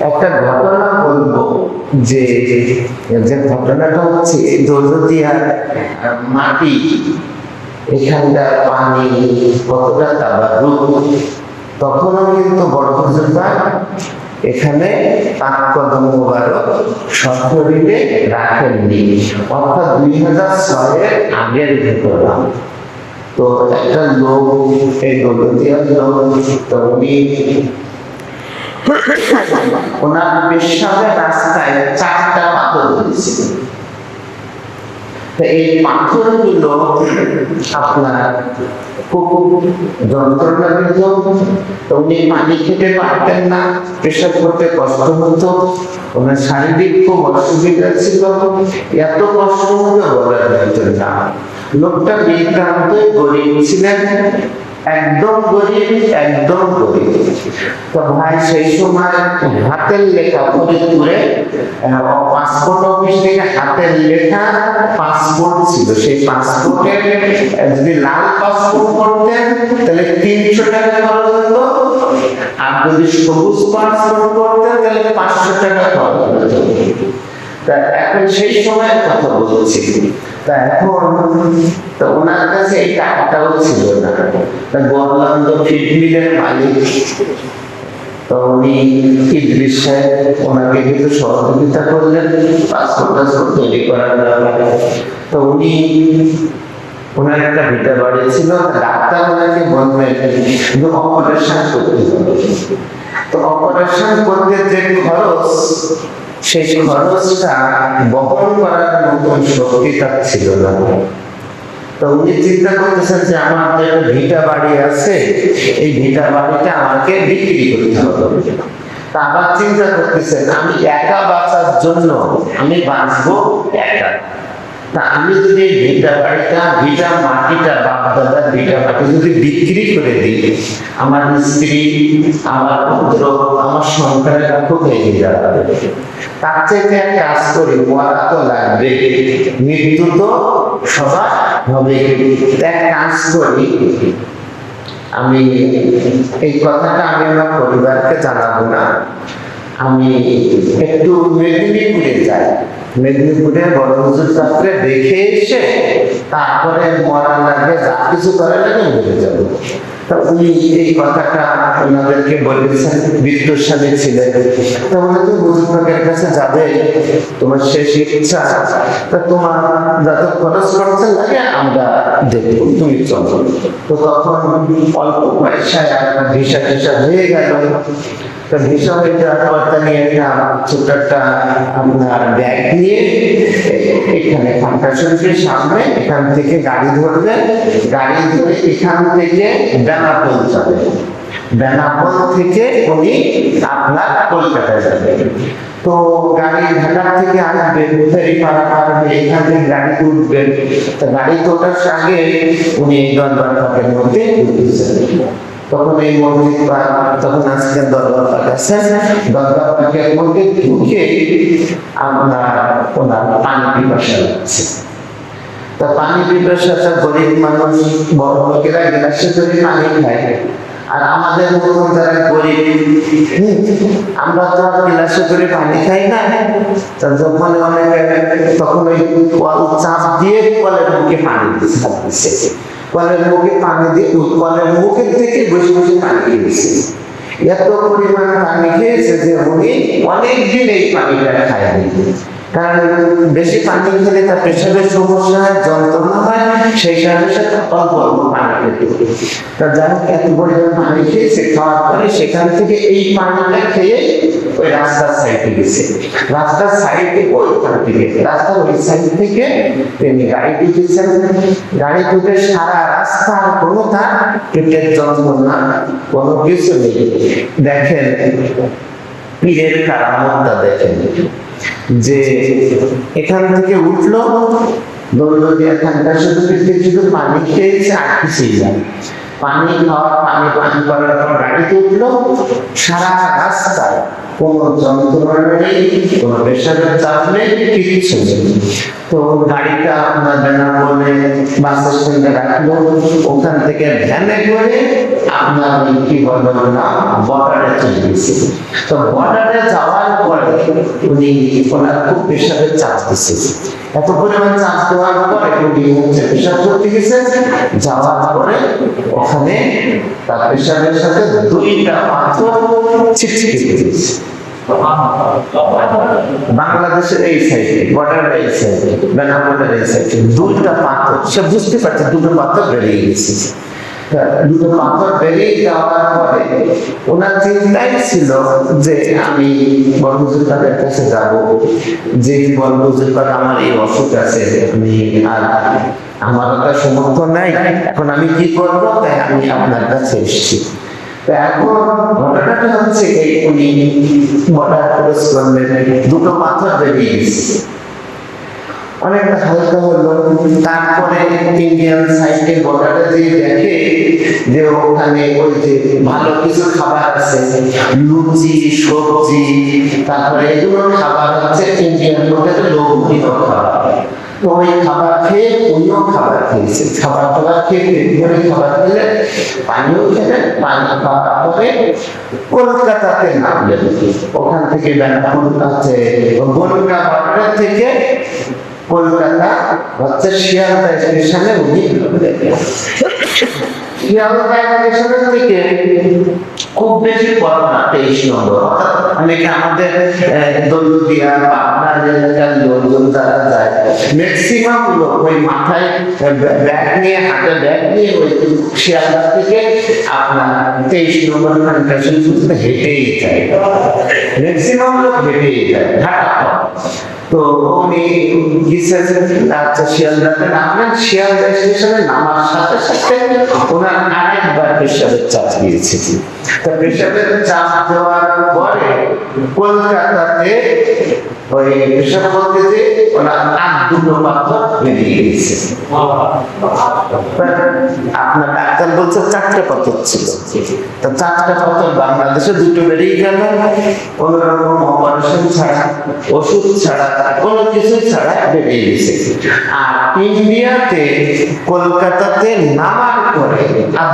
একটা ঘটনা বলবো, যে যে ঘটনাটা হচ্ছে দৌলতদিয়ার মাটি, এখানকার পানি কতটা তাবারুক। তখনও কিন্তু বড় হুজুররা এখানে পাক কদম মোবারক সশরীরে রাখেননি, অর্থাৎ 2006-এর আগের ঘটনা। তো একটা লোক, এই দৌলতদিয়ার লোক, তো উনি ওনার পেশাবের রাস্তায় 4টা পাথর দিয়েছিল। এই পাথরগুলো আপনার খুব যন্ত্রণা দিত। উনি পানি খেতে পারতেন না, পেশাব করতে কষ্ট হতো, ওনার শারীরিক খুব অসুবিধা ছিল। এত কষ্ট হতো বলার মতন না। লোকটা বিভ্রান্ত গরিব ছিলেন, একদম গরিব, একদম গরিব। তো ভাই সেই সময় হাতের লেখা ফরিদপুরে পাসপোর্ট অফিস থেকে হাতের লেখা পাসপোর্ট ছিল। সেই পাসপোর্টে যদি লাল পাসপোর্ট করতেন তাহলে 300 টাকা খরচ হতো, আর যদি সবুজ পাসপোর্ট করতেন তাহলে 500 টাকা খরচ হতো। এখন সেই সময়ের কথা বলছি। এখন তো ওনার কাছে এই টাকাটাও ছিল না। বললাম তো ফিটমিলের মালিক, তো উনি ইদ্রিস সাহেব ওনাকে কিন্তু সহযোগিতা করলেন পাসপোর্ট তৈরি করার ব্যাপারে। তো উনি ওনার একটা ভিটা বাড়ি ছিল, ডাক্তার ওনাকে বললেন যে অপারেশন করতে হবে। তো অপারেশন করতে যে খরচ, সেই খরচটা বহন করার মতন শক্তি তার ছিল না। তো উনি চিন্তা করতেছেন যে আমার যে ভিটা বাড়ি আছে, এই ভিটা বাড়িটা আমাকে বিক্রি করতে হবে। তা আবার চিন্তা করতেছেন আমি একা বাঁচার জন্য আমি বাঁচবো একা। তা আমি যদি ভিটা বাড়িটা, ভিটা মাটিটা, বাপ দাদার ভিটা মাটি যদি বিক্রি করে দিই, আমার স্ত্রী, আমার পুত্র, আমার সন্তানেরা খুব এগিয়ে যাবে। তার চাইতে এক কাজ করি, মরা তো লাগবে, মৃত্যু তো সবার হবে, এক কাজ করি, আমি এই কথাটা আমি আমার পরিবারকে জানাবো না, আমি একটু মেদিনীপুরে যাই, মেদিনীপুরে বড় হুজুর সাহেবকে দেখে এসে তারপরে মরা লাগে, যা কিছু করে লাগে মরে যাবো। উনি এই কথাটা ওনাদেরকে বলেছেন, বিদ্যুৎসালী ছিলেন। তাহলে তুমি হুজুর পাকের কাছে যাবে, তোমার শেষ ইচ্ছা, তা তোমার যত খরচ করতে লাগে আমরা দেখবো, তুমি চলো। তো তখন অল্প পয়সায় আপনার ভিসা টিসা হয়ে গেল। তো ভিসা হয়ে যাওয়ার পর নিয়ে ছোট্ট একটা আপনার ব্যাগ নিয়ে এখানে খানকা শরীফের সামনে এখান থেকে গাড়ি ধরবে, গাড়ি ধরে এখান থেকে বেনাপোল যাবে, বেনাপোল থেকে উনি আপনার কলকাতায় যাবে। তো গাড়ি ঢাকা থেকে আসবে, ফেরি পারাপার এখান থেকে গাড়ি উঠবে। তো গাড়ি ওঠার আগে উনি দরবার পাকের মধ্যে ঢুকেছেন। তখন এই মসজিদ বা তখন আজকের দরবার পাক আছে, দরবার পাকের মধ্যে ঢুকে আপনার ওনার পানি পিপাসা লাগছে। তা পানি পিপাসাটা গরিব মানুষ, বড় লোকেরা গ্লাসে করে পানি খায়, আর আমাদের মতন যারা গরিব আমরা তো আর গ্লাসে করে পানি খাই না। যখন তখন ওই কল চাপ দিয়ে কলের মুখে পানি দিচ্ছে, কলের মুখে পানি দিয়ে কলের মুখের থেকে বসে বসে পানি খেয়েছে। এত পরিমাণ পানি খেয়েছে যে উনি অনেকদিন এই পানিটা খায়নি, কারণ বেশি পানি খেলে তার পেশাবের সমস্যা হয়, যন্ত্রণা হয়, সেই কারণে অল্প অল্প পানি খেতে। তা যারা এত পরিমাণ পানি খেয়েছে, খাওয়ার পরে সেখান থেকে এই পানিটা খেয়ে ওই রাস্তার সাইডে গেছে, রাস্তার সাইডে ওইখান থেকে রাস্তার ওই সাইড থেকে তিনি গাড়ি তুলেছেন। গাড়ি তুলে সারা রাস্তা কোনো তার পেটের যন্ত্রণা কোনো কিছু নেই। দেখেন পীরের কারামতটা দেখেন, যে এখান থেকে উঠলো, দৌলতদিয়া খানকা শরীফ থেকে শুধু পানি খেয়েছে আর কিছুই না। পানি খাওয়া, পানি পান করার পর গাড়িতে উঠলো, সারা রাস্তায় কোনো যন্ত্রণা নেই, কোনো প্রেশারের চাপ নেই, কিচ্ছু নেই। তো গাড়িটা আপনার বেনাপোলে বাস স্ট্যান্ডে রাখলো, ওখান থেকে ভ্যানে করে আপনার কি বলবো না বর্ডারে চলে গেছে। তো বর্ডারে যাওয়ার পরে উনি ওনার খুব প্রেশারের চাপ দিচ্ছে, এত পরিমাণ চাপ দেওয়ার পরে উনি হচ্ছে পেশাব করতে গেছে, যাওয়ার পরে ওখানে তার পেশাবের সাথে 2টা পাথর ছিটকে দিয়েছে। বাংলাদেশের এই সাইডে, বর্ডারের এই সাইডে, বেনাপোলের এই সাইডে 2টা পাথর, সে বুঝতে পারছে 2টো পাথর বেরিয়ে গেছে। 2টো পাথর বেরিয়ে যাওয়ার পরে ওনার চিন্তাই ছিল যে আমি বড় হুজুর তাদের কাছে যাব, যে বড় হুজুর আমার এই অসুখ আছে, আমি আর আমার একটা সমর্থ নাই, এখন আমি কি করবো, তাই আমি আপনার কাছে এসেছি। এখন ঘটনাটা হচ্ছে এই, উনি বর্ডার ক্রস করলেন, 2টো পাথর বেরিয়ে গেছে, অনেকটা হালকা হলো। তারপরে ইন্ডিয়ান সাইডে বর্ডারে দিয়ে দেখে যে ওখানে ওই যে ভালো কিছু খাবার আছে, লুচি, সবজি, তারপরে এগুলো খাবার হচ্ছে ইন্ডিয়ান লোকের লোভনীয় খাবার। তো ওই খাবার খেয়ে অন্য খাবার খেয়েছে, খাবার খেয়ে খাবার খেলে, পানিও খেলেন, পানি খাওয়ার পরে কলকাতাতে নামলেন। ওখান থেকে বেনাপোল আছে, বনগাঁ বর্ডার থেকে কলকাতা হচ্ছে শিয়ালদা স্টেশনে উনি শিয়ালদা স্টেশন থেকে খুব বেশি পথ না, 23 নম্বর। অনেকে আমাদের দৌলতদিয়া বা আপনার এলাকার লোকজন যারা যায়, ম্যাক্সিমাম লোক ওই মাথায় ব্যাগ নিয়ে, হাতে ব্যাগ নিয়ে ওই শিয়ালদা থেকে আপনার 23 নম্বর স্টেশন পর্যন্ত হেঁটেই যায়, ম্যাক্সিমাম লোক হেঁটেই যায়, ঢাকা। তো উনি শিয়ালদাতে নামলেন, শিয়ালদা স্টেশনে নামার সাথে সাথে ওনার আরেকবার পেশাবের চাপ দিয়েছে। তো পেশাবের চাপ দেওয়ার পরে কলকাতাতে ওই পেশাব করতে যে ওনার 2টো পাথর বেরিয়ে গেছে। আপনার ডাক্তার বলছে 4টে পাথর ছিল, তো 4টে পাথর বাংলাদেশে 2টো বেরিয়ে গেল, কোন রকম অপারেশন ছাড়া, ওষুধ ছাড়া, কোনো কিছু ছাড়া বেরিয়ে গেছে। আর ইন্ডিয়াতে কলকাতাতে নামার পরে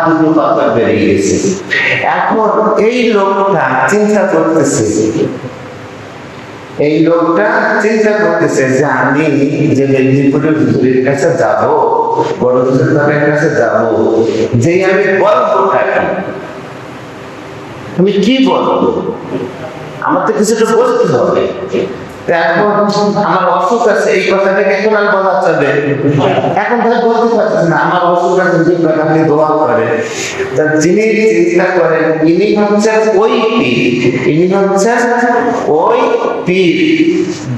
2টো পাথর বেরিয়ে গেছে। এখন এই লোকটা চিন্তা করতেছে, যে আমি যে মেদিনীপুরের হুজুরের কাছে যাব, বড় হুজুরের কাছে যাব, যে আমি বলবোটা আমি কি বলবো, আমার তো কিছুটা বলতে হবে। এখন আমার অসুখ আছে, এই কথাটাকে এখন আর বলা যাবে, এখন তাই বলতে পারছেন না আমার অসুখ আছে, আপনি দোয়া করেন। যিনি চিন্তা করেন ইনি হচ্ছেন ওই পীর, ইনি হচ্ছেন ওই পীর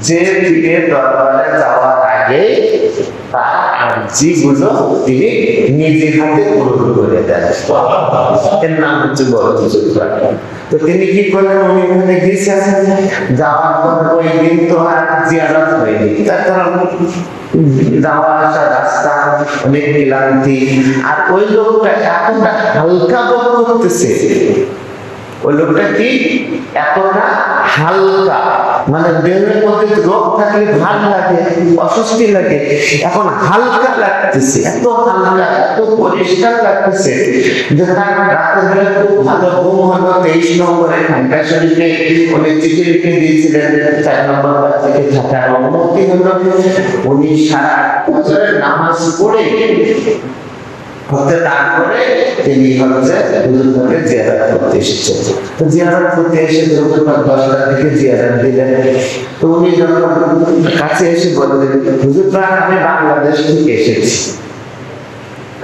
যে পীরের দরবারে যাওয়ার আগে তার আর্জিগুলো তিনি নিজে হাতে গ্রহণ করে দেন, এর নাম হচ্ছে বড় হুজুর। তো তিনি কি করলেন, উনি ওখানে গিয়েছেন, যাওয়ার পর ওই দিন তো আর জিয়ারত হয়নি, তার কারণ যাওয়া আসা রাস্তা অনেক ক্লান্তি, আর ওই লোকটা এতটা হালকা বোধ করতেছে, ওই লোকটা কি এতটা হালকা, মানে দেহের মধ্যে রোগ থাকলে ভাল লাগে, অস্বস্তি লাগে, এখন হালকা লাগতেছে, এত হালকা, এত পরিষ্কার লাগতেছে যে তার রাতের বেলা খুব ভালো ঘুম হলো। 23 নম্বরে খানকা শরীফে উনি চিঠি লিখে দিয়েছিলেন, 4 নম্বর থেকে থাকার অনুমতি হলো। উনি সারা বছরের নামাজ পড়ে তারপরে তিনি হচ্ছে হুজুরকে জিয়ারত করতে এসেছেন। তো জিয়ারত করতে এসে হুজুর 10টার দিকে জিয়ারত দিলেন। তো উনি যখন কাছে এসে বললেন, হুজুর আমি বাংলাদেশ থেকে এসেছি,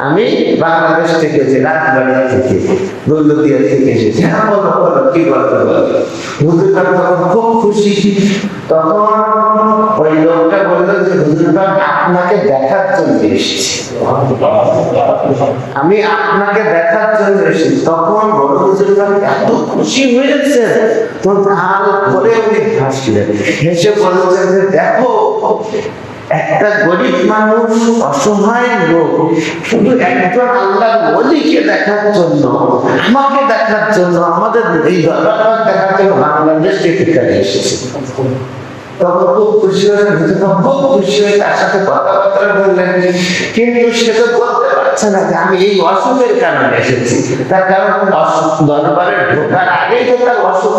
আমি বাংলাদেশ থেকে এসেছি, রাজবাড়ি থেকে, দৌলতদিয়া থেকে এসেছি। হ্যাঁ বলো বলো, কি বলতে বলো। হুজুর তখন খুব খুশি। তখন ওই লোকটা বললো যে হুজুর আপনাকে দেখার জন্য এসেছি, আমি আপনাকে দেখার জন্য এসেছি। তখন বড় হুজুর এত খুশি হয়েছে, তো হাল করে উনি হাসলেন, হেসে বলছেন যে দেখো একটা গরিব মানুষ, অসহায় লোক, শুধু একজন আল্লাহর ওলিকে দেখার জন্য, আমাকে দেখার জন্য, আমাদের এই দরবার দেখার জন্য বাংলাদেশ থেকে এসেছে। তখন খুব খুশি হয়ে খুব খুশি হয়ে তার সাথে কথাবার্তা বললেন, কিন্তু সে তো বলতে পারছে না যে আমি এই অসুখের কারণে এসেছি। তার কারণ দরবারে ঢোকার আগেই তো তার অসুখ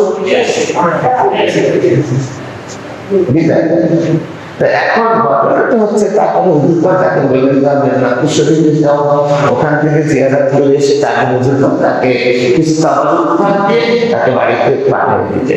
এখন ঘটনাটা হচ্ছে তাকে অভিজ্ঞতা, তাকে বললেন যাও, ওখান থেকে জিয়ারত করে এসে তাকে বুঝলাম তাকে কিছু তাকে বাড়িতে পাঠিয়ে দিতে।